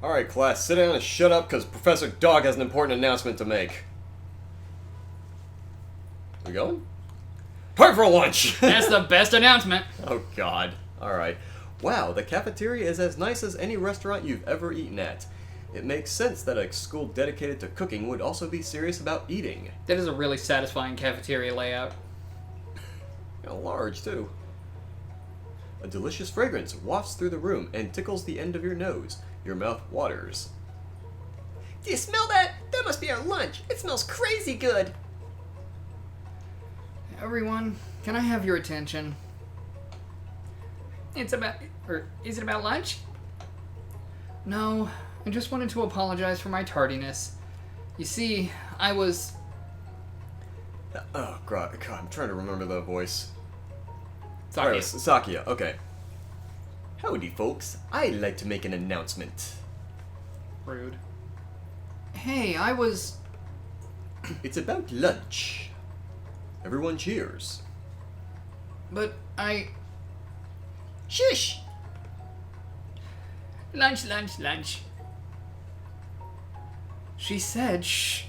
Alright, class, sit down and shut up because Professor Dog has an important announcement to make. We going? Time for lunch! That's the best announcement. Oh, God. Alright. Wow, the cafeteria is as nice as any restaurant you've ever eaten at. It makes sense that a school dedicated to cooking would also be serious about eating. That is a really satisfying cafeteria layout. Large, too. A delicious fragrance wafts through the room and tickles the end of your nose. Your mouth waters. Do you smell that? That must be our lunch. It smells crazy good. Everyone, can I have your attention? Is it about lunch? No, I just wanted to apologize for my tardiness. You see, I was... Oh, God, I'm trying to remember the voice. Sakia. Alright, Sakia, okay. Howdy, folks. I'd like to make an announcement. Rude. Hey, I was... It's about lunch. Everyone cheers. But I... Shush! Lunch. She said shh.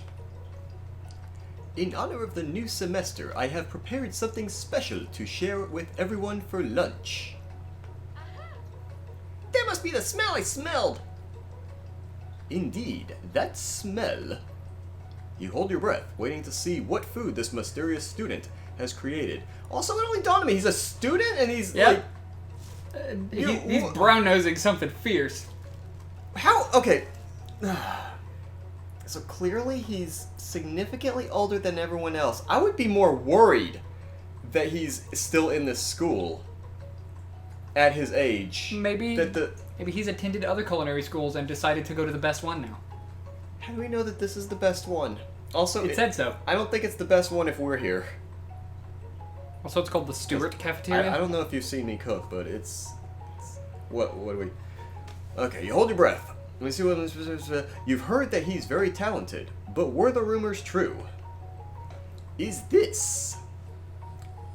In honor of the new semester, I have prepared something special to share with everyone for lunch. That must be the smell I smelled. Indeed, that smell. You hold your breath, waiting to see what food this mysterious student has created. Also, it only dawned on me, he's a student and he's Yep. like... He's brown-nosing something fierce. How? Okay. So clearly he's significantly older than everyone else. I would be more worried that he's still in this school at his age. Maybe That maybe he's attended other culinary schools and decided to go to the best one now. How do we know that this is the best one? Also, It said so. I don't think it's the best one if we're here. Also, it's called the Stewart Cafeteria. I don't know if you've seen me cook, but it's what do we... Okay, you hold your breath. Let me see what... You've heard that he's very talented, but were the rumors true? Is this...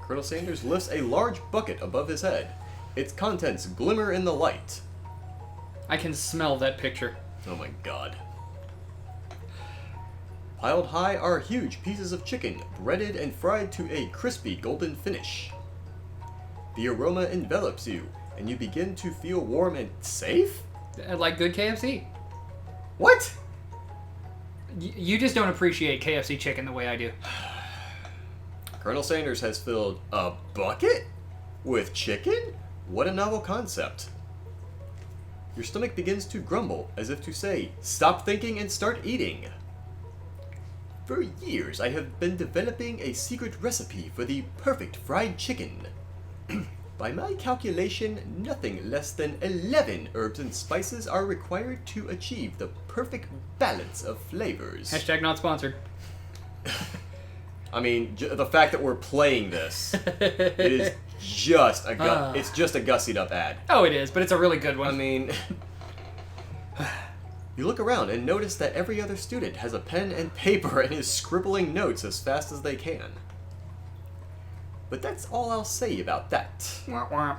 Colonel Sanders lifts a large bucket above his head. Its contents glimmer in the light. I can smell that picture. Oh my god. Piled high are huge pieces of chicken, breaded and fried to a crispy golden finish. The aroma envelops you, and you begin to feel warm and safe? Like good KFC. What? You just don't appreciate KFC chicken the way I do. Colonel Sanders has filled a bucket with chicken? What a novel concept. Your stomach begins to grumble, as if to say, stop thinking and start eating. For years, I have been developing a secret recipe for the perfect fried chicken. By my calculation, nothing less than 11 herbs and spices are required to achieve the perfect balance of flavors. Hashtag not sponsored. I mean, the fact that we're playing this, it is just a it's just a gussied up ad. Oh, it is, but it's a really good one. I mean, you look around and notice that every other student has a pen and paper and is scribbling notes as fast as they can. But that's all I'll say about that. Wah, wah.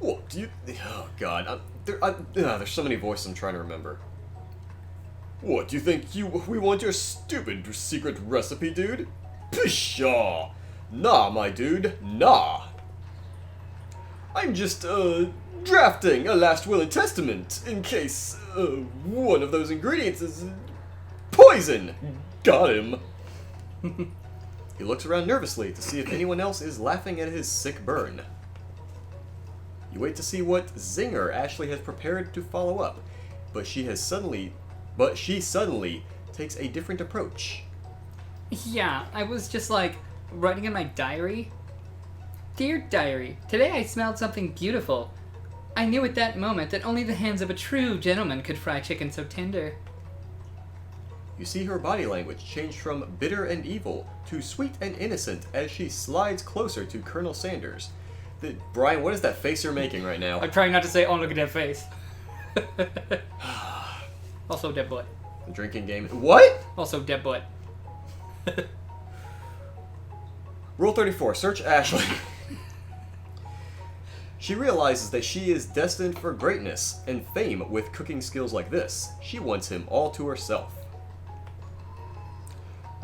What do you... Oh, God. There's so many voices I'm trying to remember. What, do you think we want your stupid secret recipe, dude? Pshaw! Nah, my dude. Nah. I'm just, drafting a last will and testament in case, one of those ingredients is poison. Got him. He looks around nervously to see if anyone else is laughing at his sick burn. You wait to see what zinger Ashley has prepared to follow up, but she suddenly takes a different approach. Yeah, I was just like writing in my diary. Dear diary, today I smelled something beautiful. I knew at that moment that only the hands of a true gentleman could fry chicken so tender. You see her body language change from bitter and evil to sweet and innocent as she slides closer to Colonel Sanders. Brian, what is that face you're making right now? I'm trying not to say, oh, look at that face. Also, dead butt. Drinking game. What? Also, dead butt. Rule 34, search Ashley. She realizes that she is destined for greatness and fame with cooking skills like this. She wants him all to herself.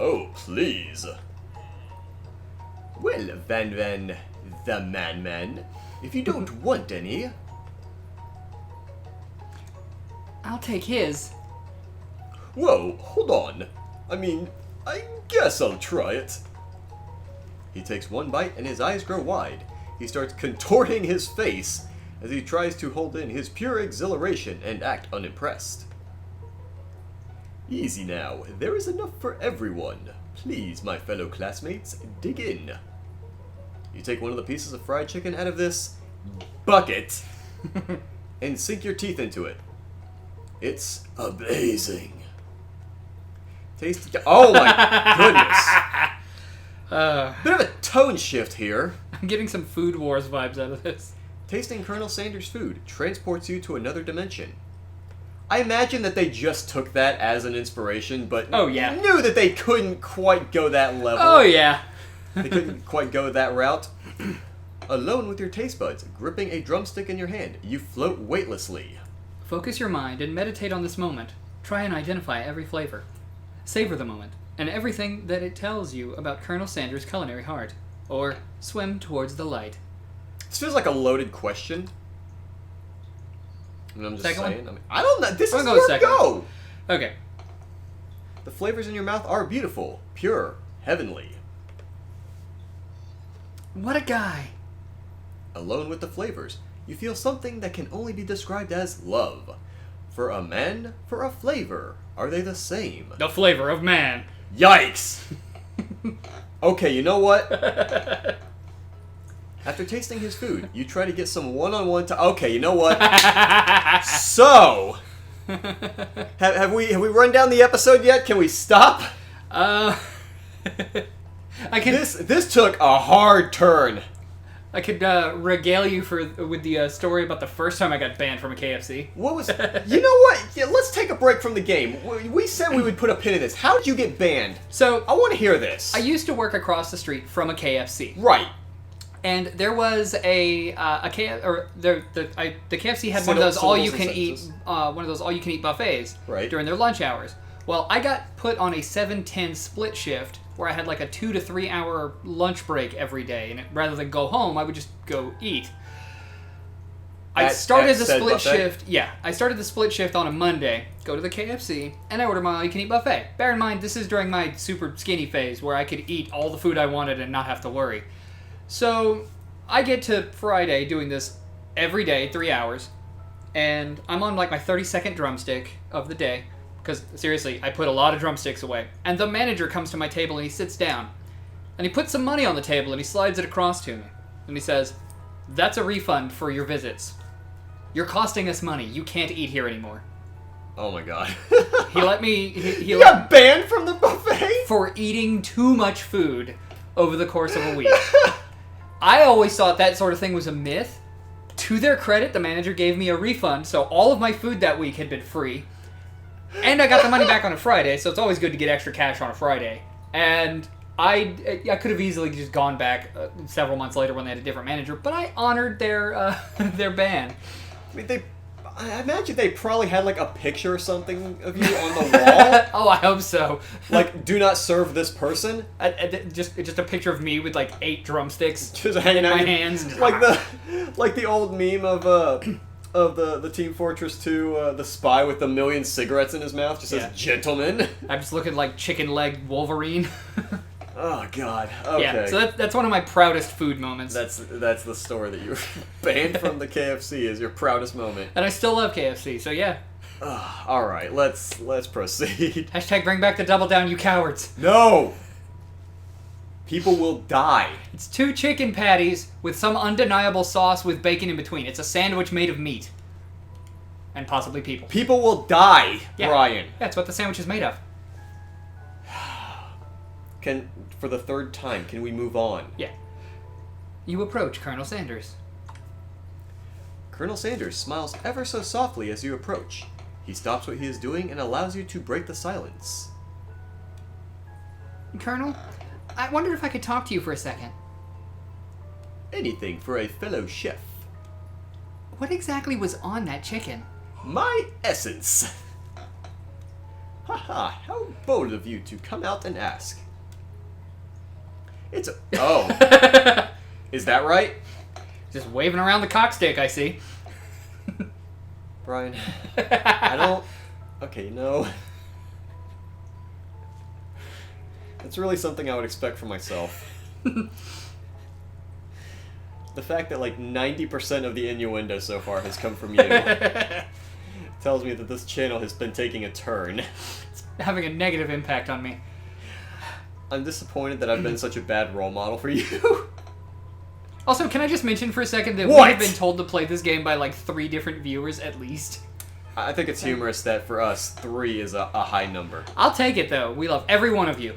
Oh, please. Well, Van, the man, if you don't want any... I'll take his. Whoa, hold on. I mean, I guess I'll try it. He takes one bite and his eyes grow wide. He starts contorting his face as he tries to hold in his pure exhilaration and act unimpressed. Easy now, there is enough for everyone. Please, my fellow classmates, dig in. You take one of the pieces of fried chicken out of this bucket and sink your teeth into it. It's amazing. Taste. Oh my goodness! Bit of a tone shift here. I'm getting some Food Wars vibes out of this. Tasting Colonel Sanders' food transports you to another dimension. I imagine that they just took that as an inspiration, but Oh, yeah. knew that they couldn't quite go that level. Oh yeah. They couldn't quite go that route. Alone with your taste buds, gripping a drumstick in your hand, you float weightlessly. Focus your mind and meditate on this moment. Try and identify every flavor. Savor the moment and everything that it tells you about Colonel Sanders' culinary heart. Or swim towards the light. This feels like a loaded question. And I'm just Second one? saying. I mean, I don't know. This I'm is gonna go where to second. go. Okay. The flavors in your mouth are beautiful, pure, heavenly. What a guy. Alone with the flavors, you feel something that can only be described as love. For a man, for a flavor, are they the same? The flavor of man. Yikes! Okay, you know what? After tasting his food, you try to get some one-on-one to... Okay, you know what? So... Have we run down the episode yet? Can we stop? I could This took a hard turn. I could regale you with the story about the first time I got banned from a KFC. What was... You know what? Yeah, let's take a break from the game. We said we would put a pin in this. How did you get banned? So I want to hear this. I used to work across the street from a KFC, Right. and there was the KFC had one of those Syllables all you and can eat sentences. buffets Right. during their lunch hours. Well, I got put on a 7-10 split shift where I had like a 2 to 3 hour lunch break every day, and rather than go home, I would just go eat. I started the said split buffet? shift. Yeah, I started the split shift on a Monday. Go to the KFC and I order my all-you-can-eat buffet. Bear in mind, this is during my super skinny phase where I could eat all the food I wanted and not have to worry. So I get to Friday doing this every day, 3 hours, and I'm on like my 32nd drumstick of the day. Because seriously, I put a lot of drumsticks away. And the manager comes to my table and he sits down. And he puts some money on the table and he slides it across to me. And he says, "That's a refund for your visits. You're costing us money. You can't eat here anymore." Oh my god. He let me... He You let, got banned from the buffet? for eating too much food over the course of a week. I always thought that sort of thing was a myth. To their credit, the manager gave me a refund, so all of my food that week had been free. And I got the money back on a Friday, so it's always good to get extra cash on a Friday. And I could have easily just gone back several months later when they had a different manager, but I honored their their ban. I mean, I imagine they probably had like a picture or something of you on the wall. Oh, I hope so. Like, do not serve this person. Just a picture of me with like 8 drumsticks Just hanging in out my your- hands. like the old meme of the Team Fortress 2, the spy with the million cigarettes in his mouth, just Yeah. says "gentleman." I'm just looking like chicken leg Wolverine. Oh god. Okay. Yeah, so that's one of my proudest food moments. That's the story that you were banned from the KFC is your proudest moment. And I still love KFC, so yeah. All right, let's proceed. Hashtag bring back the double down, you cowards. No. People will die. It's 2 chicken patties with some undeniable sauce with bacon in between. It's a sandwich made of meat. And possibly people. People will die, Yeah. Brian. That's what the sandwich is made of. For the 3rd time, can we move on? Yeah. You approach Colonel Sanders. Colonel Sanders smiles ever so softly as you approach. He stops what he is doing and allows you to break the silence. Colonel, I wondered if I could talk to you for a second. Anything for a fellow chef. What exactly was on that chicken? My essence. Haha, how bold of you to come out and ask. It's a... Oh. Is that right? Just waving around the cockstick, I see. Brian, I don't... Okay, no. It's really something I would expect from myself. The fact that like 90% of the innuendo so far has come from you tells me that this channel has been taking a turn. It's having a negative impact on me. I'm disappointed that I've been such a bad role model for you. Also, can I just mention for a second that What? we have been told to play this game by like 3 different viewers at least? I think it's humorous that for us, 3 is a high number. I'll take it though. We love every one of you.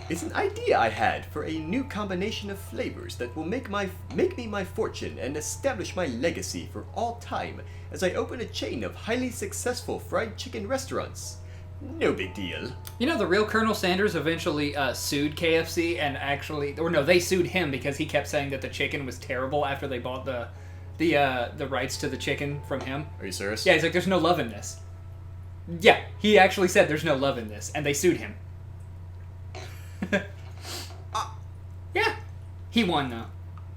It's an idea I had for a new combination of flavors that will make me my fortune and establish my legacy for all time as I open a chain of highly successful fried chicken restaurants. No big deal. You know, the real Colonel Sanders eventually sued KFC and actually, or no, they sued him because he kept saying that the chicken was terrible after they bought the rights to the chicken from him. Are you serious? Yeah, he's like, there's no love in this. Yeah, he actually said there's no love in this, and they sued him. Yeah, he won though.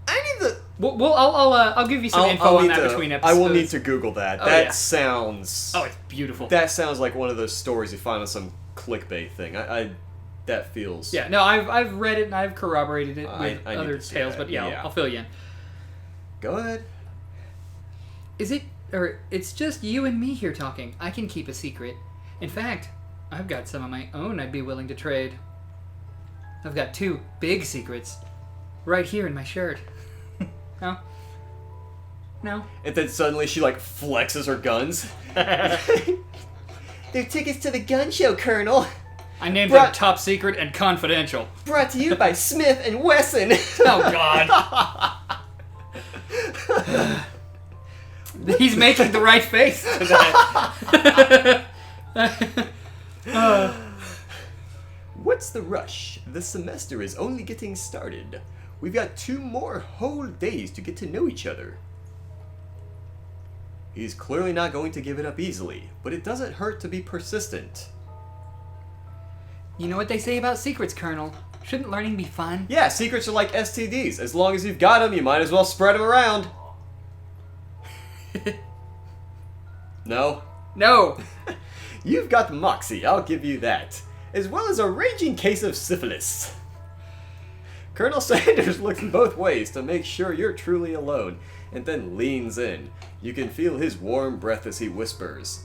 I need the... Well, I'll give you some info on that between episodes. I will need to Google that. Oh, That yeah. sounds... Oh, it's beautiful. That sounds like one of those stories you find on some clickbait thing. That feels... Yeah, no, I've read it and I've corroborated it with I need other to see tales, that, but yeah, yeah. I'll fill you in. Go ahead. It's just you and me here talking. I can keep a secret. In fact, I've got some of my own I'd be willing to trade. I've got 2 big secrets right here in my shirt. No? No? And then suddenly she like flexes her guns. They're tickets to the gun show, Colonel. I named Bruh. them top secret and confidential. Brought to you by Smith and Wesson. Oh, God. He's making the right face to that. What's the rush? The semester is only getting started. We've got 2 more whole days to get to know each other. He's clearly not going to give it up easily, but it doesn't hurt to be persistent. You know what they say about secrets, Colonel? Shouldn't learning be fun? Yeah, secrets are like STDs. As long as you've got them, you might as well spread them around. No? No. You've got moxie, I'll give you that. As well as a raging case of syphilis. Colonel Sanders looks both ways to make sure you're truly alone, and then leans in. You can feel his warm breath as he whispers.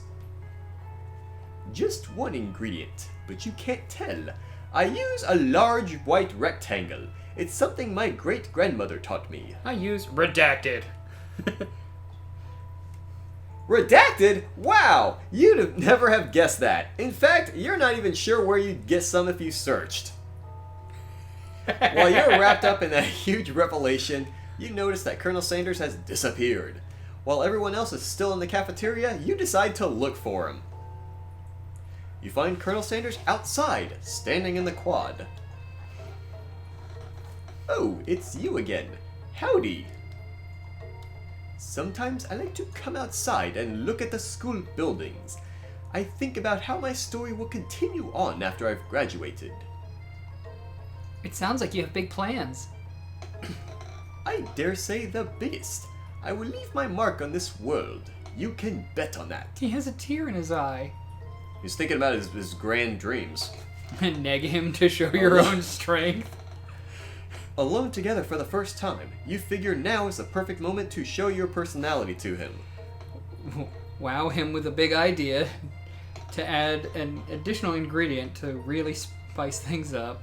Just one ingredient, but you can't tell. I use a large white rectangle. It's something my great-grandmother taught me. I use redacted. Redacted? Wow! You'd never have guessed that. In fact, you're not even sure where you'd get some if you searched. While you're wrapped up in that huge revelation, you notice that Colonel Sanders has disappeared. While everyone else is still in the cafeteria, you decide to look for him. You find Colonel Sanders outside, standing in the quad. Oh, it's you again. Howdy. Sometimes I like to come outside and look at the school buildings. I think about how my story will continue on after I've graduated. It sounds like you have big plans. I dare say the biggest. I will leave my mark on this world. You can bet on that. He has a tear in his eye. He's thinking about his grand dreams. Neg him to show your own strength. Alone together for the first time, you figure now is the perfect moment to show your personality to him. Wow him with a big idea to add an additional ingredient to really spice things up.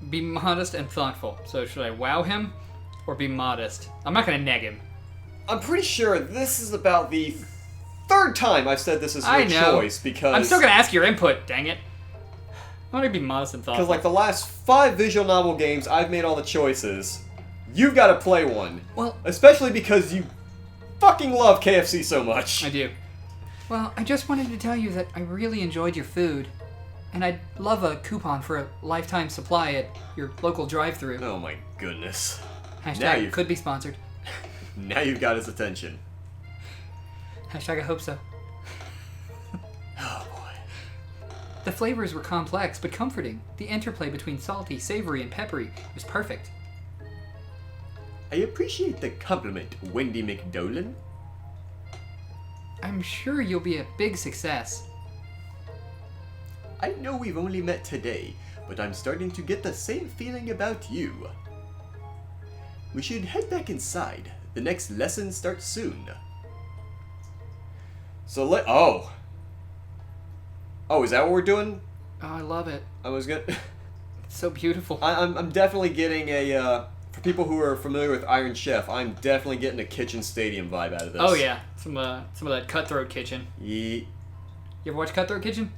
Be modest and thoughtful. So should I wow him or be modest? I'm not going to neg him. I'm pretty sure this is about the 3rd time I've said this is your I know. choice because... I'm still going to ask your input, dang it. I want to be modest and thoughtful. Because like the last 5 visual novel games, I've made all the choices. You've got to play one. Well, Especially because you fucking love KFC so much. I do. Well, I just wanted to tell you that I really enjoyed your food. And I'd love a coupon for a lifetime supply at your local drive-thru. Oh my goodness. Now Hashtag you've- could be sponsored. Now you've got his attention. Hashtag I hope so. Oh boy. The flavors were complex but comforting. The interplay between salty, savory, and peppery was perfect. I appreciate the compliment, Wendy McDolan. I'm sure you'll be a big success. I know we've only met today, but I'm starting to get the same feeling about you. We should head back inside. The next lesson starts soon. So Oh, is that what we're doing? Oh, I love it. I was gonna... It's so beautiful. I'm definitely getting a, for people who are familiar with Iron Chef, I'm definitely getting a Kitchen Stadium vibe out of this. Oh yeah, some of that Cutthroat Kitchen. Yeah. You ever watch Cutthroat Kitchen?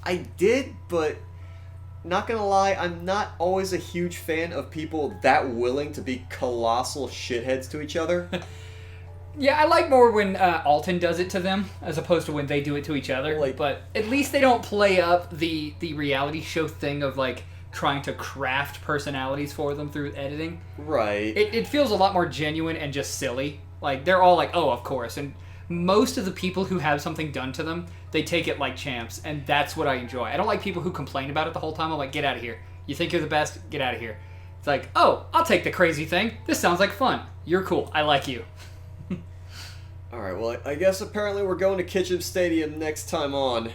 I did, but not gonna lie, I'm not always a huge fan of people that willing to be colossal shitheads to each other. Yeah, I like more when Alton does it to them as opposed to when they do it to each other. Like- but at least they don't play up the reality show thing of like trying to craft personalities for them through editing. Right. It feels a lot more genuine and just silly. Like they're all like, oh, of course. And most of the people who have something done to them, they take it like champs, and that's what I enjoy. I don't like people who complain about it the whole time. I'm like, get out of here. You think you're the best? Get out of here. It's like, oh, I'll take the crazy thing. This sounds like fun. You're cool. I like you. Alright, well, I guess apparently we're going to Kitchen Stadium next time on.